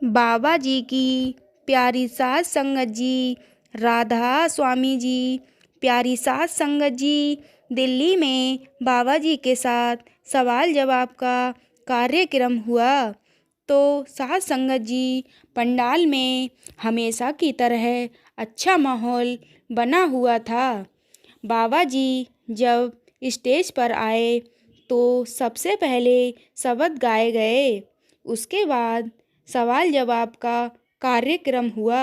बाबा जी की प्यारी सास संगत जी, राधा स्वामी जी, प्यारी सास संगत जी, दिल्ली में बाबा जी के साथ सवाल जवाब का कार्यक्रम हुआ। तो सास संगत जी, पंडाल में हमेशा की तरह अच्छा माहौल बना हुआ था। बाबा जी जब स्टेज पर आए तो सबसे पहले शब्द गाए गए। उसके बाद सवाल जवाब का कार्यक्रम हुआ।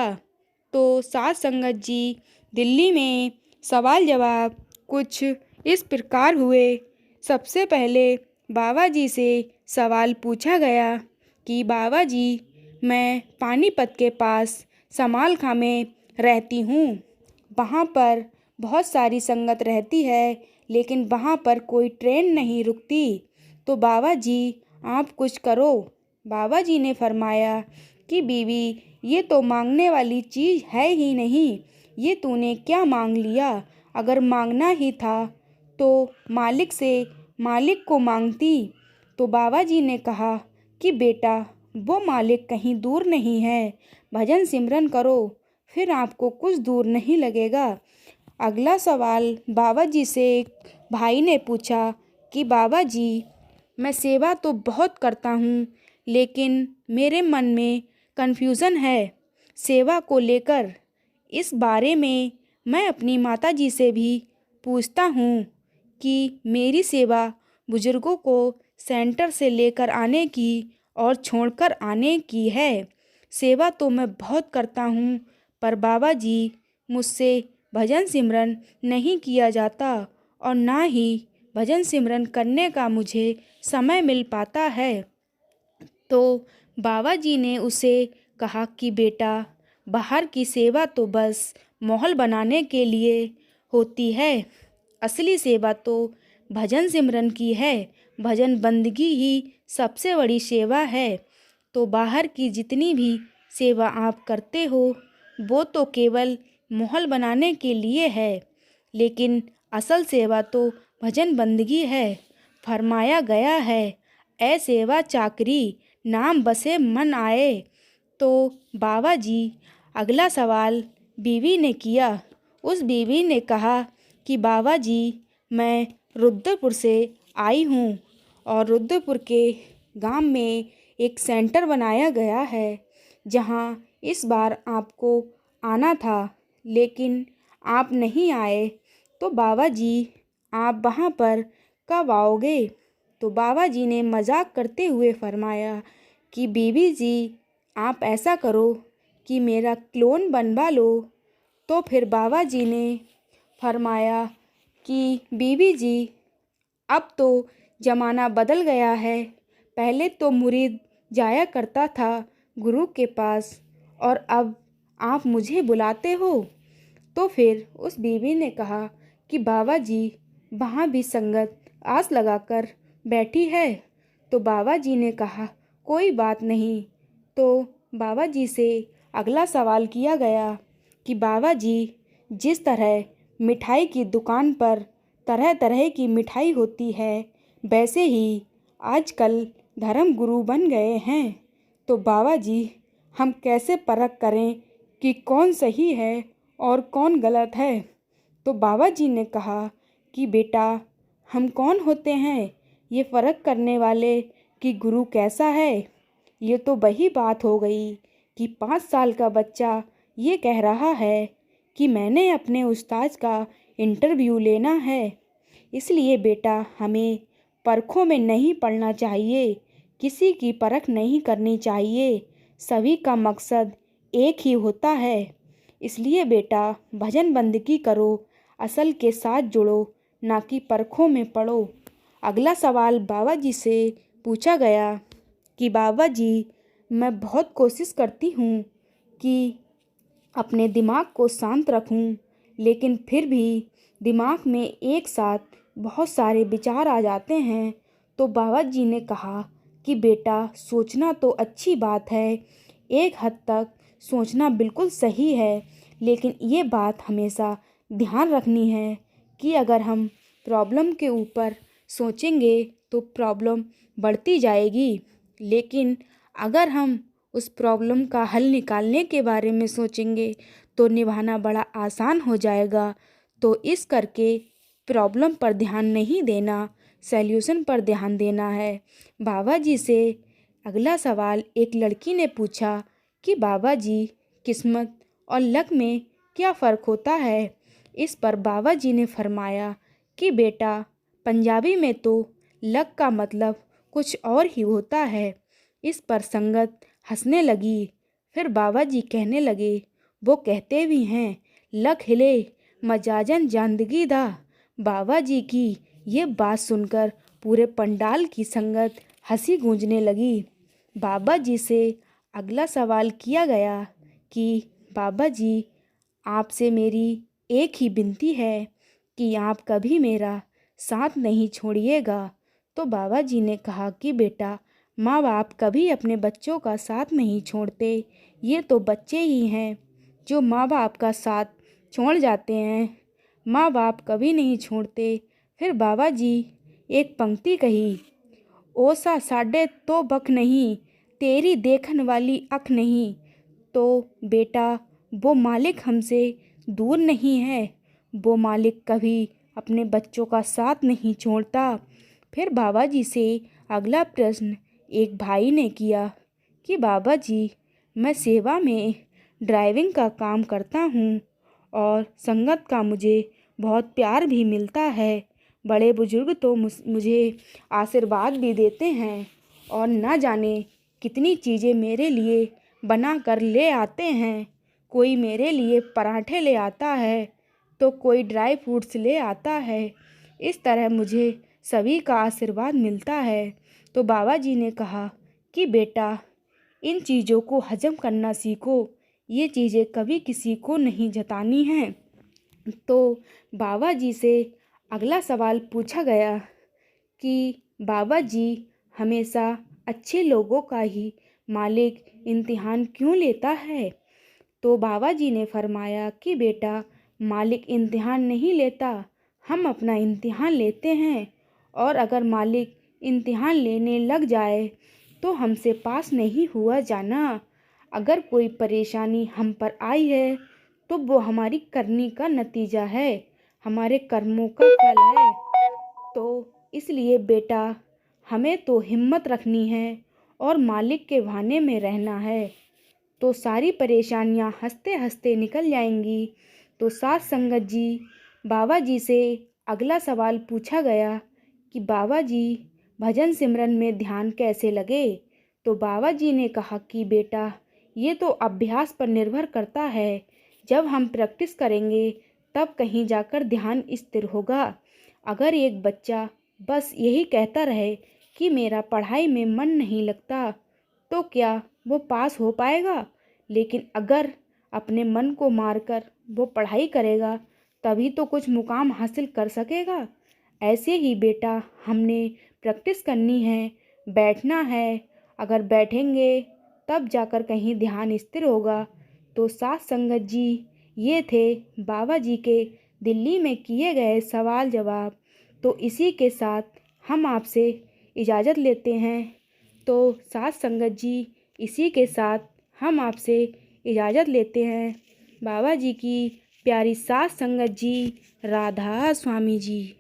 तो सात संगत जी, दिल्ली में सवाल जवाब कुछ इस प्रकार हुए। सबसे पहले बाबा जी से सवाल पूछा गया कि बाबा जी, मैं पानीपत के पास समालखा में रहती हूँ। वहाँ पर बहुत सारी संगत रहती है, लेकिन वहाँ पर कोई ट्रेन नहीं रुकती। तो बाबा जी, आप कुछ करो। बाबा जी ने फरमाया कि बीवी, ये तो मांगने वाली चीज़ है ही नहीं। ये तूने क्या मांग लिया? अगर मांगना ही था तो मालिक को मांगती। तो बाबा जी ने कहा कि बेटा, वो मालिक कहीं दूर नहीं है। भजन सिमरन करो, फिर आपको कुछ दूर नहीं लगेगा। अगला सवाल बाबा जी से एक भाई ने पूछा कि बाबा जी, मैं सेवा तो बहुत करता हूँ, लेकिन मेरे मन में कन्फ्यूज़न है सेवा को लेकर। इस बारे में मैं अपनी माता जी से भी पूछता हूँ कि मेरी सेवा बुजुर्गों को सेंटर से लेकर आने की और छोड़कर आने की है। सेवा तो मैं बहुत करता हूँ, पर बाबा जी, मुझसे भजन सिमरन नहीं किया जाता और ना ही भजन सिमरन करने का मुझे समय मिल पाता है। तो बाबा जी ने उसे कहा कि बेटा, बाहर की सेवा तो बस माहौल बनाने के लिए होती है। असली सेवा तो भजन सिमरन की है। भजन बंदगी ही सबसे बड़ी सेवा है। तो बाहर की जितनी भी सेवा आप करते हो, वो तो केवल माहौल बनाने के लिए है, लेकिन असल सेवा तो भजन बंदगी है। फरमाया गया है, ए सेवा चाकरी, नाम बसे मन आए। तो बाबा जी, अगला सवाल बीवी ने किया। उस बीवी ने कहा कि बाबा जी, मैं रुद्रपुर से आई हूँ और रुद्रपुर के गांव में एक सेंटर बनाया गया है, जहां इस बार आपको आना था, लेकिन आप नहीं आए। तो बाबा जी, आप वहां पर कब आओगे? तो बाबा जी ने मजाक करते हुए फरमाया कि बीवी जी, आप ऐसा करो कि मेरा क्लोन बनवा लो। तो फिर बाबा जी ने फरमाया कि बीवी जी, अब तो ज़माना बदल गया है। पहले तो मुरीद जाया करता था गुरु के पास, और अब आप मुझे बुलाते हो। तो फिर उस बीवी ने कहा कि बाबा जी, वहाँ भी संगत आस लगाकर बैठी है। तो बाबा जी ने कहा कोई बात नहीं। तो बाबा जी से अगला सवाल किया गया कि बाबा जी, जिस तरह मिठाई की दुकान पर तरह तरह की मिठाई होती है, वैसे ही आजकल धर्म गुरु बन गए हैं। तो बाबा जी, हम कैसे परख करें कि कौन सही है और कौन गलत है? तो बाबा जी ने कहा कि बेटा, हम कौन होते हैं ये फ़र्क करने वाले कि गुरु कैसा है? ये तो वही बात हो गई कि 5 साल का बच्चा ये कह रहा है कि मैंने अपने उस्ताद का इंटरव्यू लेना है। इसलिए बेटा, हमें परखों में नहीं पड़ना चाहिए, किसी की परख नहीं करनी चाहिए। सभी का मकसद एक ही होता है। इसलिए बेटा, भजन बंदगी करो, असल के साथ जुड़ो, ना कि परखों में पड़ो। अगला सवाल बाबा जी से पूछा गया कि बाबा जी, मैं बहुत कोशिश करती हूँ कि अपने दिमाग को शांत रखूं, लेकिन फिर भी दिमाग में एक साथ बहुत सारे विचार आ जाते हैं। तो बाबा जी ने कहा कि बेटा, सोचना तो अच्छी बात है, एक हद तक सोचना बिल्कुल सही है, लेकिन ये बात हमेशा ध्यान रखनी है कि अगर हम प्रॉब्लम के ऊपर सोचेंगे तो प्रॉब्लम बढ़ती जाएगी, लेकिन अगर हम उस प्रॉब्लम का हल निकालने के बारे में सोचेंगे तो निभाना बड़ा आसान हो जाएगा। तो इस करके प्रॉब्लम पर ध्यान नहीं देना, सॉल्यूशन पर ध्यान देना है। बाबा जी से अगला सवाल एक लड़की ने पूछा कि बाबा जी, किस्मत और लक में क्या फ़र्क होता है? इस पर बाबा जी ने फरमाया कि बेटा, पंजाबी में तो लक का मतलब कुछ और ही होता है। इस पर संगत हंसने लगी। फिर बाबा जी कहने लगे, वो कहते भी हैं लक हिले मजाजन जानदगी दा। बाबा जी की ये बात सुनकर पूरे पंडाल की संगत हंसी गूंजने लगी। बाबा जी से अगला सवाल किया गया कि बाबा जी, आपसे मेरी एक ही विनती है कि आप कभी मेरा साथ नहीं छोड़िएगा। तो बाबा जी ने कहा कि बेटा, माँ बाप कभी अपने बच्चों का साथ नहीं छोड़ते। ये तो बच्चे ही हैं जो माँ बाप का साथ छोड़ जाते हैं। माँ बाप कभी नहीं छोड़ते। फिर बाबा जी एक पंक्ति कही, ओसा साढ़े तो बक नहीं, तेरी देखन वाली अख नहीं। तो बेटा, वो मालिक हमसे दूर नहीं है। वो मालिक कभी अपने बच्चों का साथ नहीं छोड़ता। फिर बाबा जी से अगला प्रश्न एक भाई ने किया कि बाबा जी, मैं सेवा में ड्राइविंग का काम करता हूँ और संगत का मुझे बहुत प्यार भी मिलता है। बड़े बुजुर्ग तो मुझे आशीर्वाद भी देते हैं और ना जाने कितनी चीज़ें मेरे लिए बना कर ले आते हैं। कोई मेरे लिए पराठे ले आता है तो कोई ड्राई फ्रूट्स ले आता है। इस तरह मुझे सभी का आशीर्वाद मिलता है। तो बाबा जी ने कहा कि बेटा, इन चीज़ों को हजम करना सीखो। ये चीज़ें कभी किसी को नहीं जतानी हैं। तो बाबा जी से अगला सवाल पूछा गया कि बाबा जी, हमेशा अच्छे लोगों का ही मालिक इम्तिहान क्यों लेता है? तो बाबा जी ने फरमाया कि बेटा, मालिक इम्तिहान नहीं लेता, हम अपना इम्तिहान लेते हैं। और अगर मालिक इम्तिहान लेने लग जाए तो हमसे पास नहीं हुआ जाना। अगर कोई परेशानी हम पर आई है तो वो हमारी करनी का नतीजा है, हमारे कर्मों का फल है। तो इसलिए बेटा, हमें तो हिम्मत रखनी है और मालिक के भाने में रहना है, तो सारी परेशानियां हंसते हंसते निकल जाएंगी। तो साथ संगत जी, बाबा जी से अगला सवाल पूछा गया कि बाबा जी, भजन सिमरन में ध्यान कैसे लगे? तो बाबा जी ने कहा कि बेटा, ये तो अभ्यास पर निर्भर करता है। जब हम प्रैक्टिस करेंगे तब कहीं जाकर ध्यान स्थिर होगा। अगर एक बच्चा बस यही कहता रहे कि मेरा पढ़ाई में मन नहीं लगता, तो क्या वो पास हो पाएगा? लेकिन अगर अपने मन को मारकर वो पढ़ाई करेगा तभी तो कुछ मुकाम हासिल कर सकेगा। ऐसे ही बेटा, हमने प्रैक्टिस करनी है, बैठना है। अगर बैठेंगे तब जाकर कहीं ध्यान स्थिर होगा। तो साथ संगत जी, ये थे बाबा जी के दिल्ली में किए गए सवाल जवाब। तो इसी के साथ हम आपसे इजाज़त लेते हैं। तो साथ संगत जी, इसी के साथ हम आपसे इजाज़त लेते हैं। बाबा जी की प्यारी साथ संगत जी, राधा स्वामी जी।